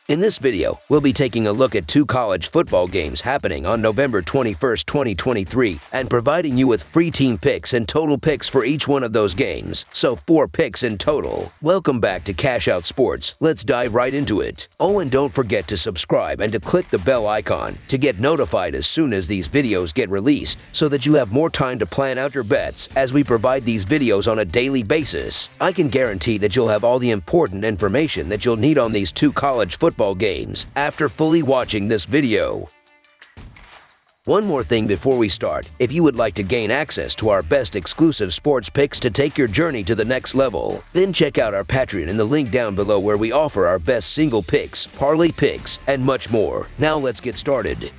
In this video, we'll be taking a look at 2 college football games happening on November 21st, 2023, and providing you with free team picks and total picks for each one of those games, so 4 picks in total. Welcome back to Cash Out Sports. Let's dive right into it. Oh, and don't forget to subscribe and to click the bell icon to get notified as soon as these videos get released, so that you have more time to plan out your bets as we provide these videos on a daily basis. I can guarantee that you'll have all the important information that you'll need on these 2 college football games after fully watching this video. One more thing before we start. If you would like to gain access to our best exclusive sports picks to take your journey to the next level, then check out our Patreon in the link down below, where we offer our best single picks, parlay picks, and much more. Now let's get started.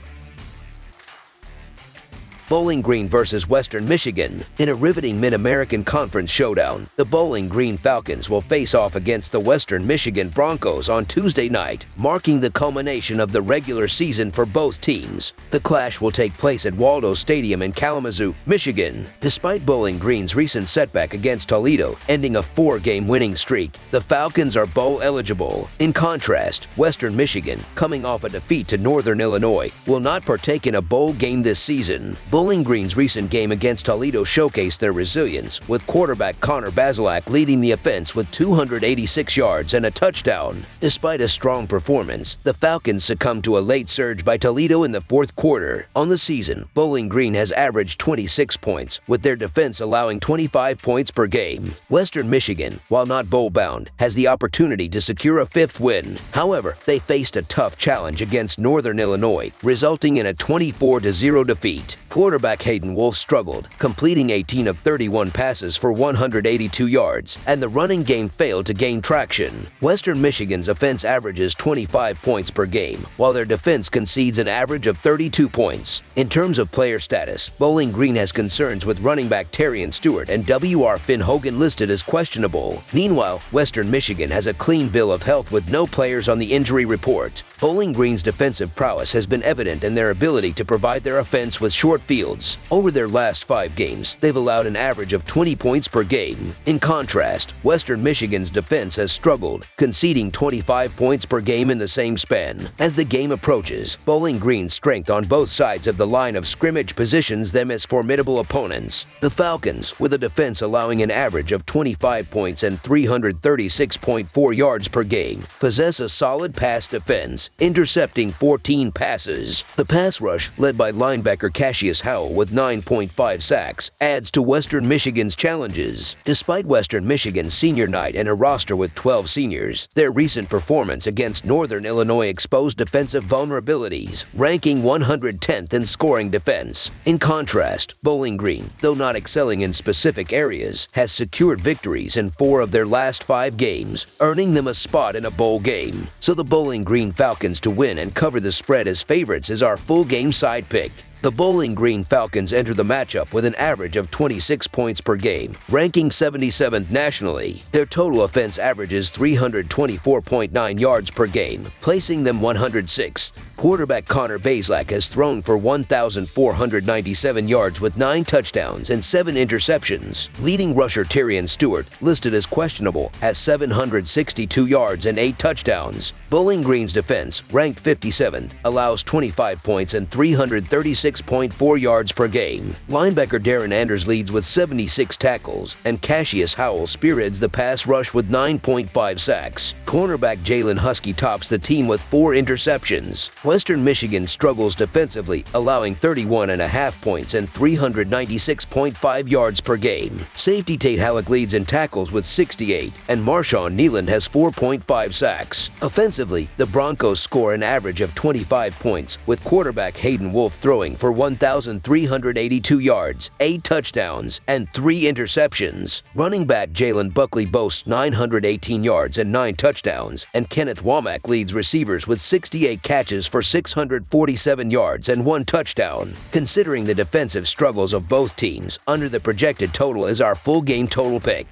Bowling Green versus Western Michigan. In a riveting Mid-American Conference showdown, the Bowling Green Falcons will face off against the Western Michigan Broncos on Tuesday night, marking the culmination of the regular season for both teams. The clash will take place at Waldo Stadium in Kalamazoo, Michigan. Despite Bowling Green's recent setback against Toledo, ending a 4-game winning streak, the Falcons are bowl eligible. In contrast, Western Michigan, coming off a defeat to Northern Illinois, will not partake in a bowl game this season. Bowling Green's recent game against Toledo showcased their resilience, with quarterback Connor Bazelak leading the offense with 286 yards and a touchdown. Despite a strong performance, the Falcons succumbed to a late surge by Toledo in the fourth quarter. On the season, Bowling Green has averaged 26 points, with their defense allowing 25 points per game. Western Michigan, while not bowl-bound, has the opportunity to secure a 5th win. However, they faced a tough challenge against Northern Illinois, resulting in a 24-0 defeat. Quarterback Hayden Wolf struggled, completing 18 of 31 passes for 182 yards, and the running game failed to gain traction. Western Michigan's offense averages 25 points per game, while their defense concedes an average of 32 points. In terms of player status, Bowling Green has concerns with running back Terrion Stewart and W.R. Finn Hogan listed as questionable. Meanwhile, Western Michigan has a clean bill of health with no players on the injury report. Bowling Green's defensive prowess has been evident in their ability to provide their offense with short fields. Over their last 5 games, they've allowed an average of 20 points per game. In contrast, Western Michigan's defense has struggled, conceding 25 points per game in the same span. As the game approaches, Bowling Green's strength on both sides of the line of scrimmage positions them as formidable opponents. The Falcons, with a defense allowing an average of 25 points and 336.4 yards per game, possess a solid pass defense, intercepting 14 passes. The pass rush, led by linebacker Cassius Howell with 9.5 sacks, adds to Western Michigan's challenges. Despite Western Michigan's senior night and a roster with 12 seniors, their recent performance against Northern Illinois exposed defensive vulnerabilities, ranking 110th in scoring defense. In contrast, Bowling Green, though not excelling in specific areas, has secured victories in 4 of their last 5 games, earning them a spot in a bowl game. So the Bowling Green Falcons to win and cover the spread as favorites is our full game side pick. The Bowling Green Falcons enter the matchup with an average of 26 points per game, ranking 77th nationally. Their total offense averages 324.9 yards per game, placing them 106th. Quarterback Connor Bazelak has thrown for 1,497 yards with 9 touchdowns and 7 interceptions. Leading rusher Terrion Stewart, listed as questionable, has 762 yards and 8 touchdowns. Bowling Green's defense, ranked 57th, allows 25 points and 336.4 yards per game. Linebacker Darren Anders leads with 76 tackles, and Cassius Howell spearheads the pass rush with 9.5 sacks. Cornerback Jalen Husky tops the team with 4 interceptions. Western Michigan struggles defensively, allowing 31.5 points and 396.5 yards per game. Safety Tate Halleck leads in tackles with 68, and Marshawn Neeland has 4.5 sacks. Offensively, the Broncos score an average of 25 points, with quarterback Hayden Wolf throwing for 1,382 yards, 8 touchdowns, and 3 interceptions. Running back Jalen Buckley boasts 918 yards and 9 touchdowns, and Kenneth Womack leads receivers with 68 catches for 647 yards and 1 touchdown. Considering the defensive struggles of both teams, under the projected total is our full game total pick.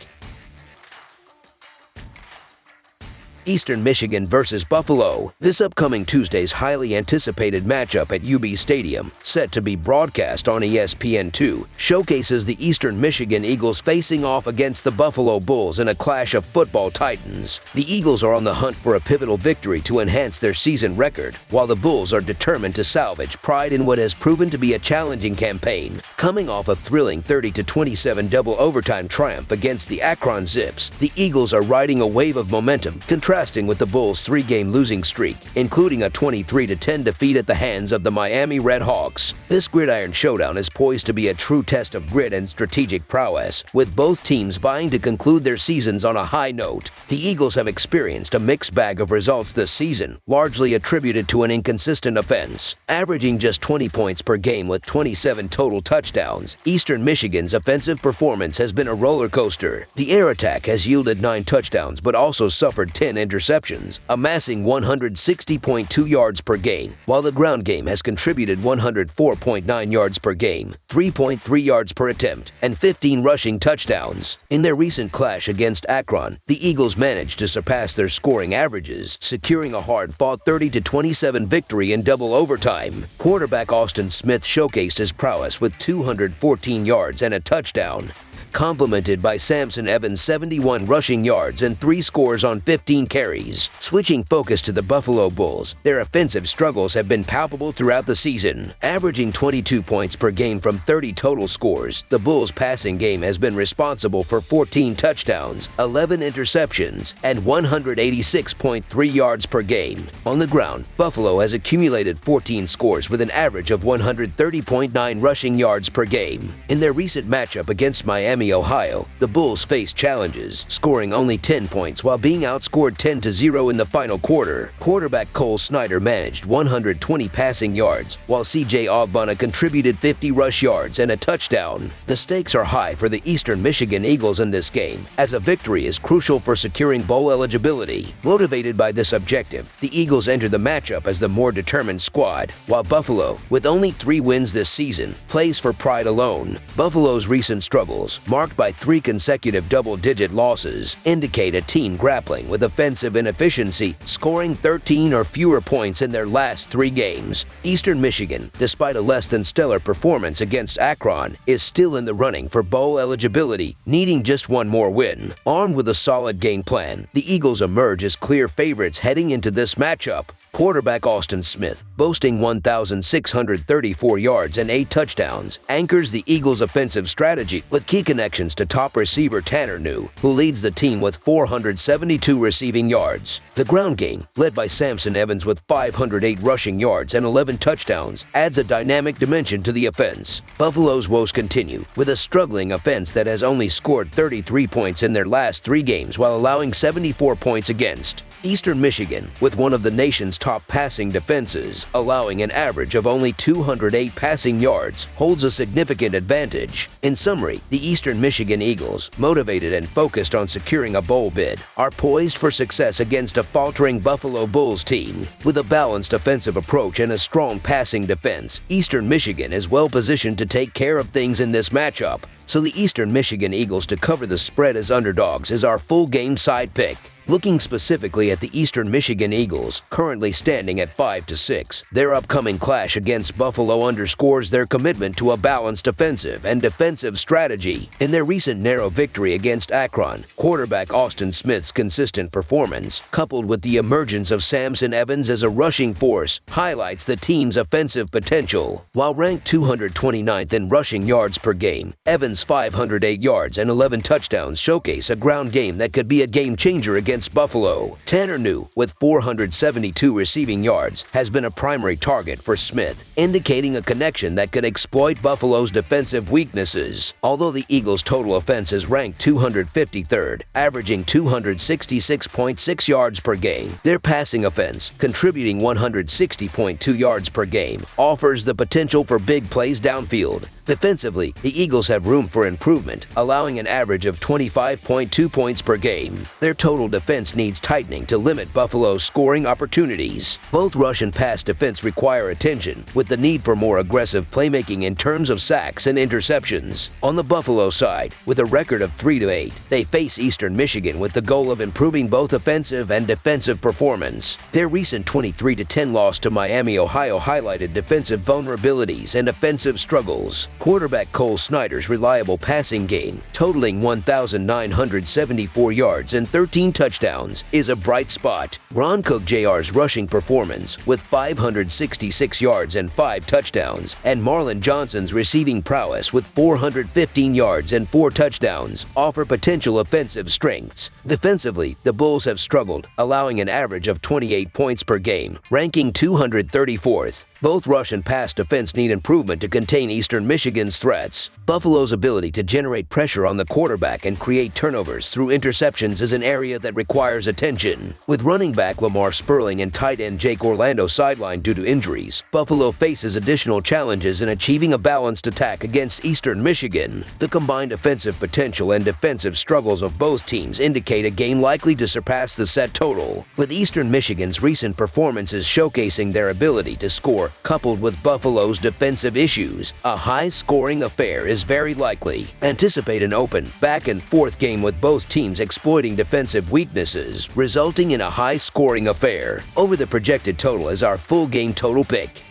Eastern Michigan versus Buffalo. This upcoming Tuesday's highly anticipated matchup at UB Stadium, set to be broadcast on ESPN2, showcases the Eastern Michigan Eagles facing off against the Buffalo Bulls in a clash of football titans. The Eagles are on the hunt for a pivotal victory to enhance their season record, while the Bulls are determined to salvage pride in what has proven to be a challenging campaign. Coming off a thrilling 30-27 double overtime triumph against the Akron Zips, the Eagles are riding a wave of momentum, contrasting with the Bulls' three-game losing streak, including a 23-10 defeat at the hands of the Miami Redhawks. This gridiron showdown is poised to be a true test of grit and strategic prowess, with both teams vying to conclude their seasons on a high note. The Eagles have experienced a mixed bag of results this season, largely attributed to an inconsistent offense. Averaging just 20 points per game with 27 total touchdowns, Eastern Michigan's offensive performance has been a roller coaster. The air attack has yielded 9 touchdowns but also suffered 10 interceptions, amassing 160.2 yards per game, while the ground game has contributed 104.9 yards per game, 3.3 yards per attempt, and 15 rushing touchdowns. In their recent clash against Akron, the Eagles managed to surpass their scoring averages, securing a hard-fought 30-27 victory in double overtime. Quarterback Austin Smith showcased his prowess with 214 yards and a touchdown, complemented by Samson Evans' 71 rushing yards and 3 scores on 15 carries. Switching focus to the Buffalo Bulls, their offensive struggles have been palpable throughout the season. Averaging 22 points per game from 30 total scores, the Bulls' passing game has been responsible for 14 touchdowns, 11 interceptions, and 186.3 yards per game. On the ground, Buffalo has accumulated 14 scores with an average of 130.9 rushing yards per game. In their recent matchup against Miami, Ohio, the Bulls faced challenges, scoring only 10 points while being outscored 10-0 in the final quarter. Quarterback Cole Snyder managed 120 passing yards, while C.J. Ogbonna contributed 50 rush yards and a touchdown. The stakes are high for the Eastern Michigan Eagles in this game, as a victory is crucial for securing bowl eligibility. Motivated by this objective, the Eagles enter the matchup as the more determined squad, while Buffalo, with only 3 wins this season, plays for pride alone. Buffalo's recent struggles, marked by 3 consecutive double-digit losses, indicate a team grappling with offensive inefficiency, scoring 13 or fewer points in their last 3 games. Eastern Michigan, despite a less than stellar performance against Akron, is still in the running for bowl eligibility, needing just 1 more win. Armed with a solid game plan, the Eagles emerge as clear favorites heading into this matchup. Quarterback Austin Smith, boasting 1,634 yards and 8 touchdowns, anchors the Eagles' offensive strategy with key connections to top receiver Tanner New, who leads the team with 472 receiving yards. The ground game, led by Samson Evans with 508 rushing yards and 11 touchdowns, adds a dynamic dimension to the offense. Buffalo's woes continue, with a struggling offense that has only scored 33 points in their last 3 games while allowing 74 points against. Eastern Michigan, with one of the nation's top passing defenses, allowing an average of only 208 passing yards, holds a significant advantage. In summary, the Eastern Michigan Eagles, motivated and focused on securing a bowl bid, are poised for success against a faltering Buffalo Bulls team. With a balanced offensive approach and a strong passing defense, Eastern Michigan is well positioned to take care of things in this matchup. So the Eastern Michigan Eagles to cover the spread as underdogs is our full game side pick. Looking specifically at the Eastern Michigan Eagles, currently standing at 5-6, their upcoming clash against Buffalo underscores their commitment to a balanced offensive and defensive strategy. In their recent narrow victory against Akron, quarterback Austin Smith's consistent performance, coupled with the emergence of Samson Evans as a rushing force, highlights the team's offensive potential. While ranked 229th in rushing yards per game, Evans' 508 yards and 11 touchdowns showcase a ground game that could be a game-changer against Buffalo. Tanner New, with 472 receiving yards, has been a primary target for Smith, indicating a connection that could exploit Buffalo's defensive weaknesses. Although the Eagles' total offense is ranked 253rd, averaging 266.6 yards per game, their passing offense, contributing 160.2 yards per game, offers the potential for big plays downfield. Defensively, the Eagles have room for improvement, allowing an average of 25.2 points per game. Their total defense needs tightening to limit Buffalo's scoring opportunities. Both rush and pass defense require attention, with the need for more aggressive playmaking in terms of sacks and interceptions. On the Buffalo side, with a record of 3-8, they face Eastern Michigan with the goal of improving both offensive and defensive performance. Their recent 23-10 loss to Miami, Ohio highlighted defensive vulnerabilities and offensive struggles. Quarterback Cole Snyder's reliable passing game, totaling 1,974 yards and 13 touchdowns, is a bright spot. Ron Cook Jr.'s rushing performance, with 566 yards and 5 touchdowns, and Marlon Johnson's receiving prowess with 415 yards and 4 touchdowns, offer potential offensive strengths. Defensively, the Bulls have struggled, allowing an average of 28 points per game, ranking 234th. Both rush and pass defense need improvement to contain Eastern Michigan's threats. Buffalo's ability to generate pressure on the quarterback and create turnovers through interceptions is an area that requires attention. With running back Lamar Sperling and tight end Jake Orlando sidelined due to injuries, Buffalo faces additional challenges in achieving a balanced attack against Eastern Michigan. The combined offensive potential and defensive struggles of both teams indicate a game likely to surpass the set total, with Eastern Michigan's recent performances showcasing their ability to score. Coupled with Buffalo's defensive issues, a high-scoring affair is very likely. Anticipate an open, back-and-forth game with both teams exploiting defensive weaknesses, resulting in a high-scoring affair. Over the projected total is our full game total pick.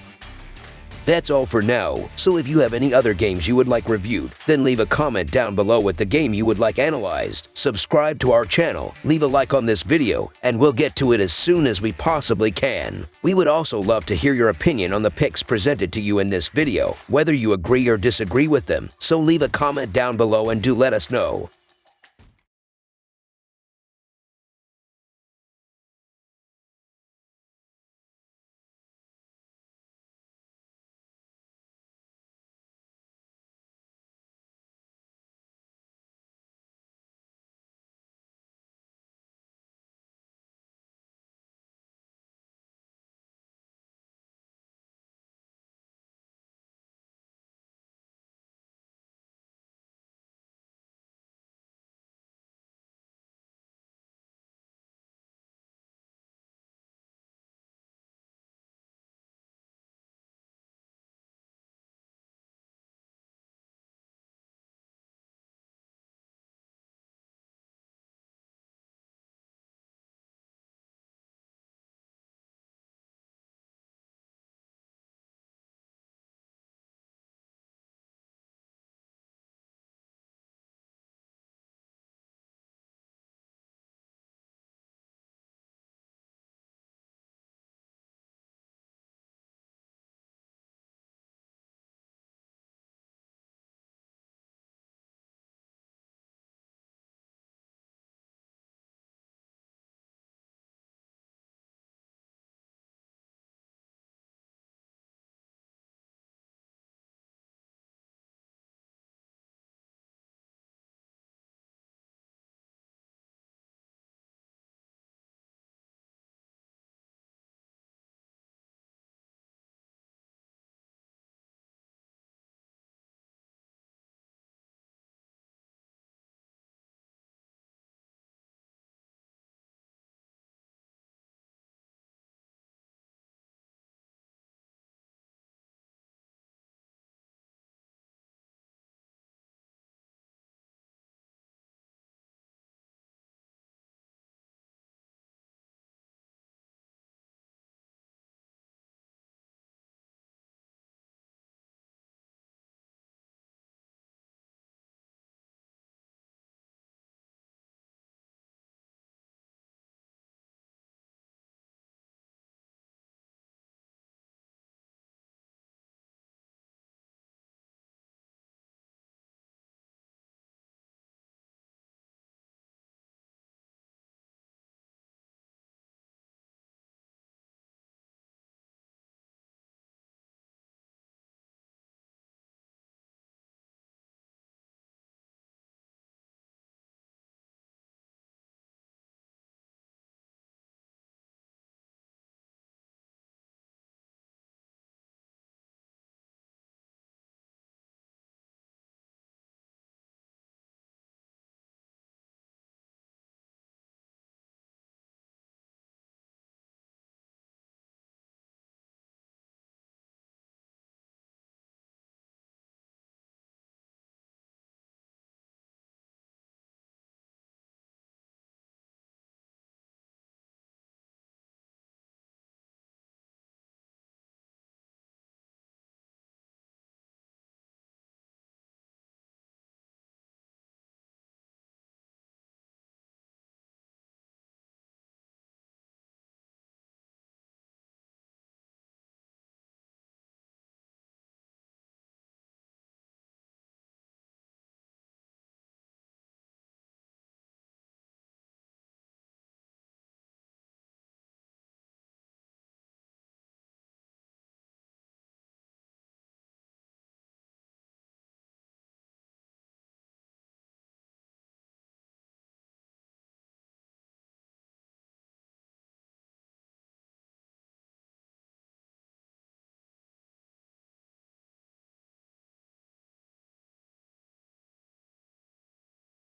That's all for now, so if you have any other games you would like reviewed, then leave a comment down below with the game you would like analyzed. Subscribe to our channel, leave a like on this video, and we'll get to it as soon as we possibly can. We would also love to hear your opinion on the picks presented to you in this video, whether you agree or disagree with them, so leave a comment down below and do let us know.